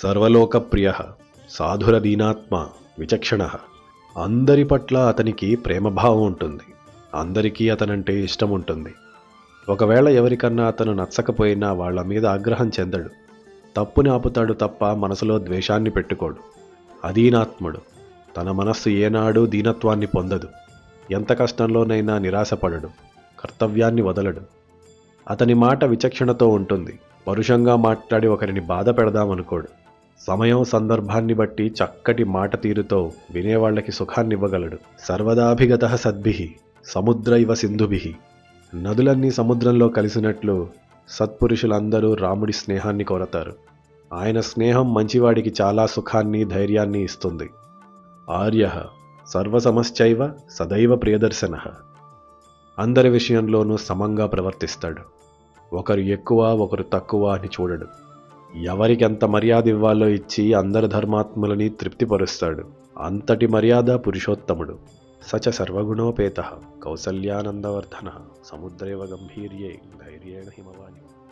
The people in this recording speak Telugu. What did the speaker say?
సర్వలోకప్రియ, సాధురదీనాత్మ, విచక్షణ. అందరి పట్ల అతనికి ప్రేమభావం ఉంటుంది. అందరికీ అతనంటే ఇష్టం ఉంటుంది. ఒకవేళ ఎవరికన్నా అతను నచ్చకపోయినా వాళ్ల మీద ఆగ్రహం చెందడు. తప్పుని ఆపుతాడు తప్ప మనసులో ద్వేషాన్ని పెట్టుకోడు. అదీనాత్ముడు. తన మనస్సు ఏనాడూ దీనత్వాన్ని పొందదు. ఎంత కష్టంలోనైనా నిరాశపడడు. కర్తవ్యాన్ని వదలడు. అతని మాట విచక్షణతో ఉంటుంది. పరుషంగా మాట్లాడి ఒకరిని బాధ పెడదామనుకోడు. సమయం సందర్భాన్ని బట్టి చక్కటి మాట తీరుతో వినేవాళ్లకి సుఖాన్నివ్వగలడు. సర్వదాభిగత సద్భిః సముద్ర ఇవ సింధుభిః. నదులన్నీ సముద్రంలో కలిసినట్లు సత్పురుషులందరూ రాముడి స్నేహాన్ని కోరతారు. ఆయన స్నేహం మంచివాడికి చాలా సుఖాన్ని, ధైర్యాన్ని ఇస్తుంది. ఆర్యః సర్వసమశ్చైవ సదైవ ప్రియదర్శనః. అందరి విషయంలోనూ సమంగా ప్రవర్తిస్తాడు. ఒకరు ఎక్కువ ఒకరు తక్కువ అని చూడడు. ఎవరికెంత మర్యాద ఇవ్వాలో ఇచ్చి అందరి ధర్మాత్ములని తృప్తిపరుస్తాడు. అంతటి మర్యాద పురుషోత్తముడు. సచ సర్వగుణోపేతః కౌసల్యానందవర్ధనః సముద్రేవ గంభీర్యే ధైర్యేణ హిమవాని.